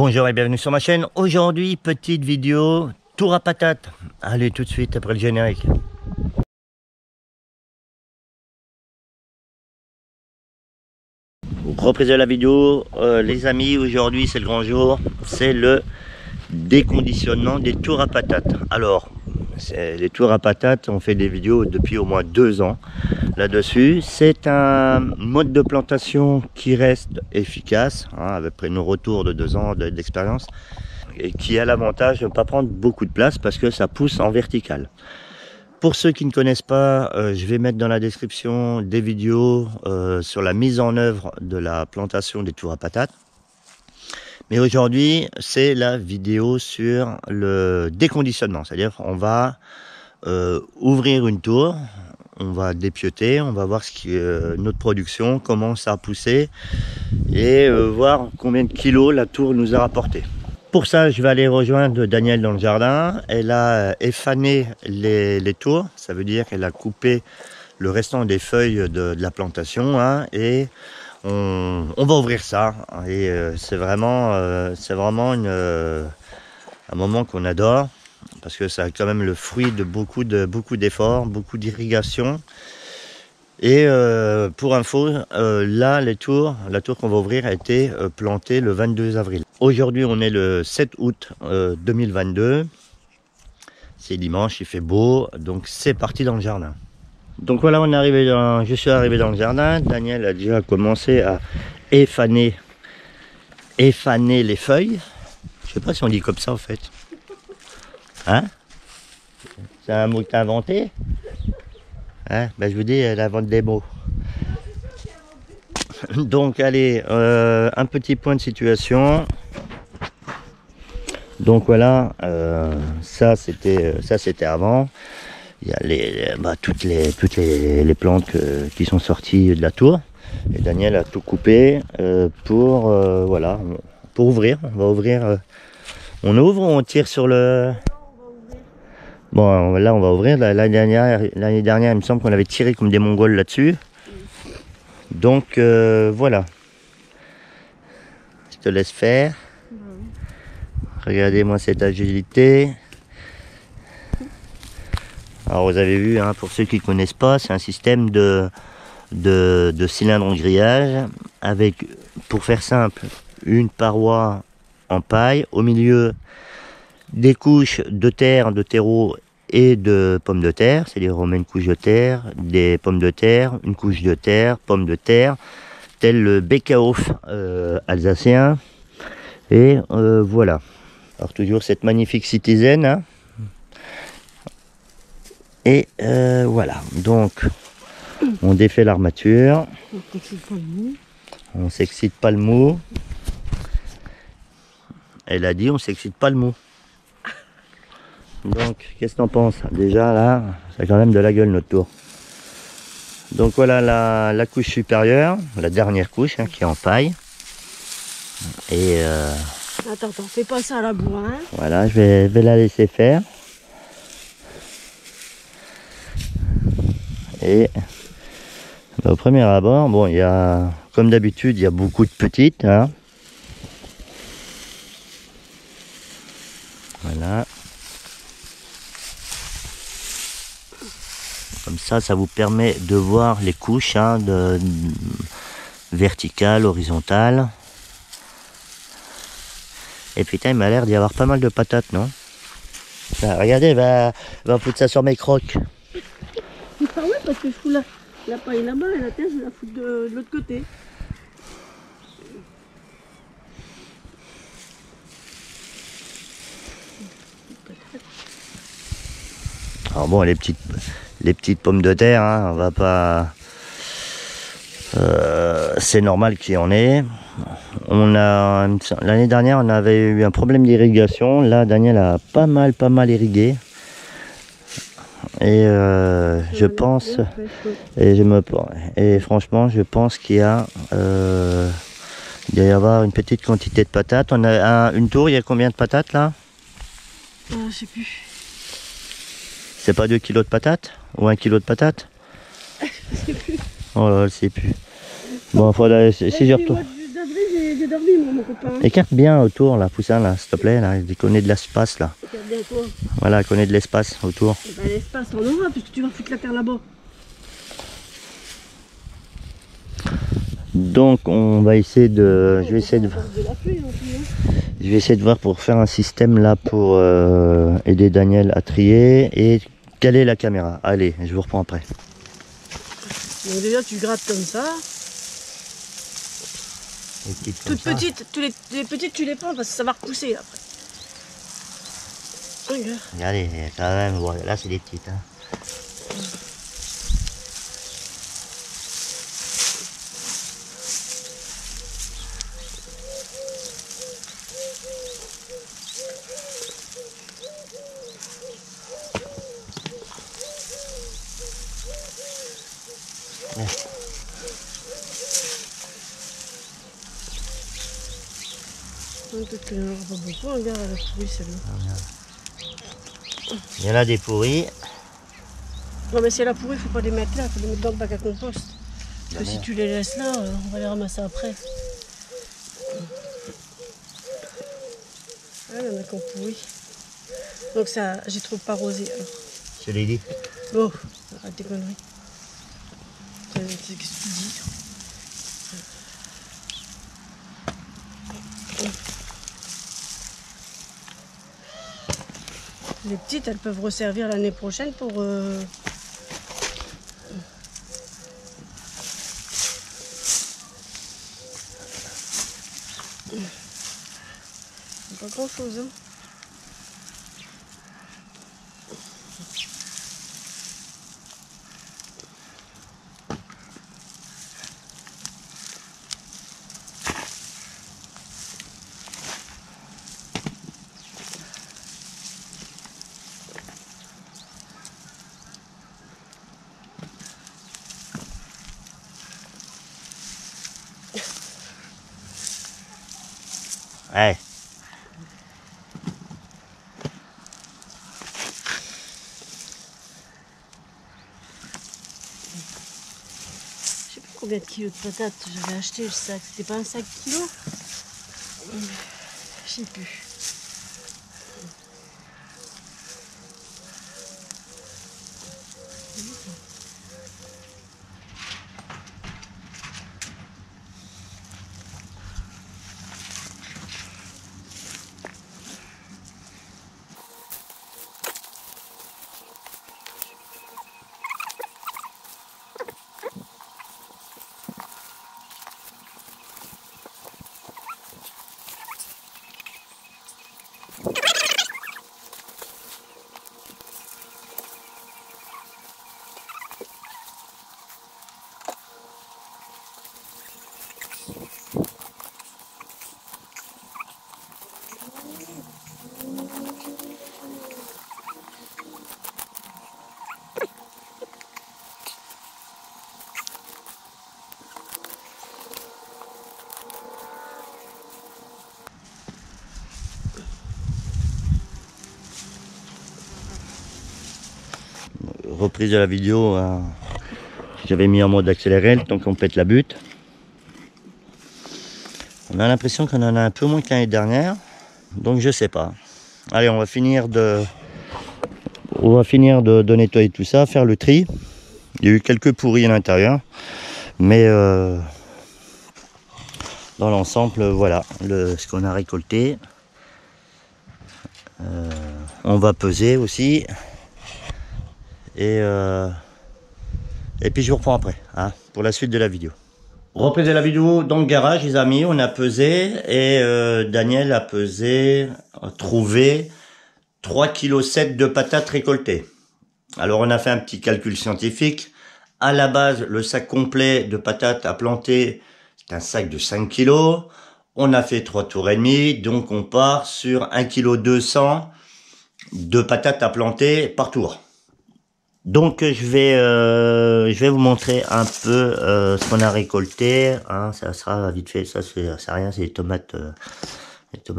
Bonjour et bienvenue sur ma chaîne. Aujourd'hui, petite vidéo tour à patates. Allez, tout de suite après le générique. Reprise de la vidéo, les amis, aujourd'hui c'est le grand jour, c'est le déconditionnement des tours à patates. Alors, les tours à patates, on fait des vidéos depuis au moins 2 ans là-dessus. C'est un mode de plantation qui reste efficace, hein, après nos retours de 2 ans d'expérience, et qui a l'avantage de ne pas prendre beaucoup de place parce que ça pousse en vertical. Pour ceux qui ne connaissent pas, je vais mettre dans la description des vidéos sur la mise en œuvre de la plantation des tours à patates. Mais aujourd'hui, c'est la vidéo sur le déconditionnement. C'est-à-dire on va ouvrir une tour, on va dépioter, on va voir notre production commence à pousser et voir combien de kilos la tour nous a rapporté. Pour ça, je vais aller rejoindre Daniel dans le jardin. Elle a effané les tours, ça veut dire qu'elle a coupé le restant des feuilles de la plantation, hein, et on va ouvrir ça. Et c'est vraiment un moment qu'on adore parce que ça a quand même le fruit de beaucoup d'efforts, beaucoup d'irrigation. Et pour info, là, la tour qu'on va ouvrir a été plantée le 22 avril. Aujourd'hui, on est le 7 août 2022. C'est dimanche, il fait beau, donc c'est parti dans le jardin. Donc voilà, je suis arrivé dans le jardin. Daniel a déjà commencé à effaner les feuilles. Je sais pas si on dit comme ça en fait. Hein? C'est un mot que tu as inventé? Hein? Ben, je vous dis, elle invente des mots. Donc allez, un petit point de situation. Donc voilà, ça c'était avant. Il y a toutes les plantes qui sont sorties de la tour. Et Daniel a tout coupé pour voilà, pour ouvrir. On va ouvrir. On ouvre ou on tire sur le. Bon, là on va ouvrir. L'année dernière, il me semble qu'on avait tiré comme des Mongols là-dessus. Donc voilà. Je te laisse faire. Regardez-moi cette agilité. Alors vous avez vu, hein, pour ceux qui ne connaissent pas, c'est un système de cylindre en grillage avec, pour faire simple, une paroi en paille, au milieu des couches de terre, de terreau et de pommes de terre, c'est-à-dire on met une couche de terre, des pommes de terre, une couche de terre, pommes de terre, tel le Bäckerhof alsacien, et voilà. Alors toujours cette magnifique citizen, hein. Et voilà, donc on défait l'armature, on s'excite pas le mou. Elle a dit on s'excite pas le mou. Donc qu'est-ce que t'en penses? Déjà là, ça a quand même de la gueule notre tour. Donc voilà la couche supérieure, la dernière couche, hein, qui est en paille. Et attends, fais pas ça à la boue, hein. Voilà, je vais la laisser faire. Et au premier abord, bon, il y a, comme d'habitude, il y a beaucoup de petites, hein. Voilà. Comme ça vous permet de voir les couches, hein, verticales, horizontales. Et putain, il m'a l'air d'y avoir pas mal de patates, non? Ah, regardez, elle va foutre ça sur mes crocs. Ah ouais, parce que je fous la paille là-bas et la terre, je la fous de l'autre côté. Alors bon, les petites pommes de terre, hein, on va pas. C'est normal qu'il y en ait. L'année dernière, on avait eu un problème d'irrigation. Là, Daniel a pas mal irrigué. Et je pense, et franchement, je pense qu'il y a, il doit y avoir une petite quantité de patates. On a une tour, il y a combien de patates là? Je sais plus. C'est pas 2 kilos de patates? Ou 1 kilo de patates? Je sais plus. Oh là, je sais plus. Bon, si je retourne. j'ai dormi, moi, mon copain. Écarte bien autour, là, Poussin, là, s'il te plaît, là. Il connaît de l'espace, là. Regarde bien quoi. Voilà, il connaît de l'espace autour. Eh ben, l'espace, on aura, puisque tu vas foutre la terre là-bas. Donc, on va essayer de... Je vais essayer de... De la pluie, en plus, hein. Je vais essayer de voir pour faire un système, là, pour aider Daniel à trier et caler la caméra. Allez, je vous reprends après. Donc déjà, tu grattes comme ça. Toutes petites, les petites, tu les prends parce que ça va repousser après. Regarde. Regardez, quand même, bon, là, c'est des petites, hein. Ouais. Peut-être qu'il n'y en aura pas beaucoup, regarde, elle a pourri celle-là. Il y en a des pourris. Non mais si elle a pourri, il faut pas les mettre là, il faut les mettre dans le bac à compost. Parce que si tu les laisses là, on va les ramasser après. Ah, il y en a qui ont pourri. Donc ça, j'ai trop pas arrosé alors. Je l'ai dit. Oh, arrête tes conneries. Qu'est-ce que tu dis? Les petites, elles peuvent resservir l'année prochaine pour... Pas grand chose, hein. Ouais. Je sais plus combien de kilos de patates j'avais acheté le sac. C'était pas un sac kilo? Je sais plus. Reprise de la vidéo, j'avais mis en mode accéléré, le temps qu'on pète la butte. On a l'impression qu'on en a un peu moins que l'année dernière, donc je sais pas. Allez, on va finir de nettoyer tout ça, faire le tri. Il y a eu quelques pourris à l'intérieur, mais dans l'ensemble, voilà ce qu'on a récolté. On va peser aussi. Et puis je vous reprends après, hein, pour la suite de la vidéo. Reprise de la vidéo dans le garage, les amis, on a pesé et Daniel a pesé, trouvé 3,7 kg de patates récoltées. Alors on a fait un petit calcul scientifique. À la base, le sac complet de patates à planter, c'est un sac de 5 kg. On a fait 3 tours et demi, donc on part sur 1,2 kg de patates à planter par tour. Donc je vais vous montrer un peu ce qu'on a récolté, hein, ça sera vite fait, ça c'est rien, c'est les tomates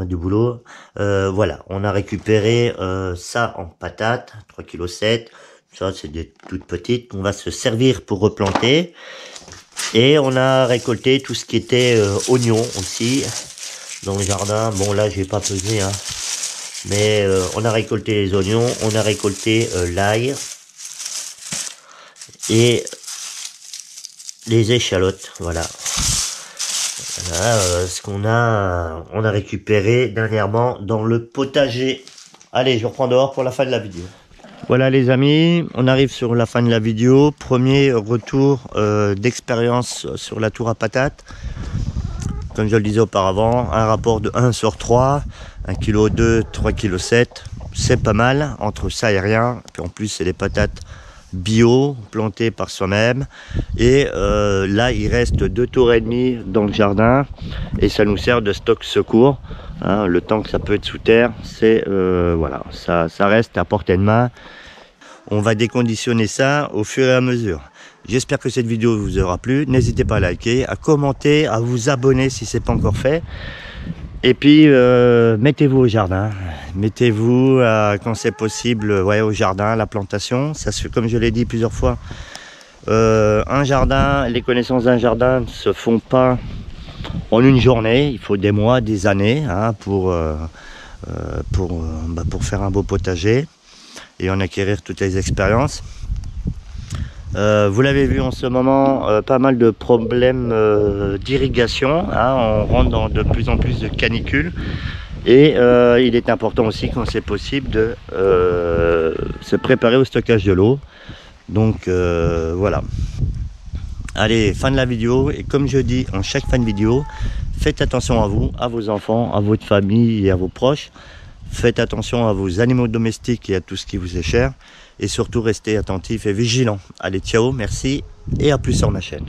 du boulot. Voilà, on a récupéré ça en patates, 3,7 kg, ça c'est des toutes petites qu'on va se servir pour replanter. Et on a récolté tout ce qui était oignons aussi dans le jardin. Bon là j'ai pas pesé, hein. Mais on a récolté les oignons, on a récolté l'ail et les échalotes, voilà. Voilà ce qu'on a, on a récupéré dernièrement dans le potager. Allez, je reprends dehors pour la fin de la vidéo. Voilà les amis, on arrive sur la fin de la vidéo. Premier retour d'expérience sur la tour à patates. Comme je le disais auparavant, un rapport de 1 sur 3, 1,2 kg, 3,7 kg, c'est pas mal, entre ça et rien. Puis en plus, c'est des patates bio, plantées par soi-même. Et là, il reste 2 tours et demi dans le jardin. Et ça nous sert de stock secours. Hein, le temps que ça peut être sous terre, c'est voilà, ça reste à portée de main. On va déconditionner ça au fur et à mesure. J'espère que cette vidéo vous aura plu. N'hésitez pas à liker, à commenter, à vous abonner si ce n'est pas encore fait. Et puis, mettez-vous au jardin. Mettez-vous, quand c'est possible, ouais, au jardin, la plantation. Ça se fait, comme je l'ai dit plusieurs fois. Un jardin, les connaissances d'un jardin ne se font pas en une journée. Il faut des mois, des années, hein, pour faire un beau potager et en acquérir toutes les expériences. Vous l'avez vu en ce moment, pas mal de problèmes d'irrigation, hein, on rentre dans de plus en plus de canicules et il est important aussi quand c'est possible de se préparer au stockage de l'eau. Donc voilà. Allez, fin de la vidéo, et comme je dis en chaque fin de vidéo, faites attention à vous, à vos enfants, à votre famille et à vos proches. Faites attention à vos animaux domestiques et à tout ce qui vous est cher. Et surtout, restez attentifs et vigilants. Allez, ciao, merci et à plus sur ma chaîne.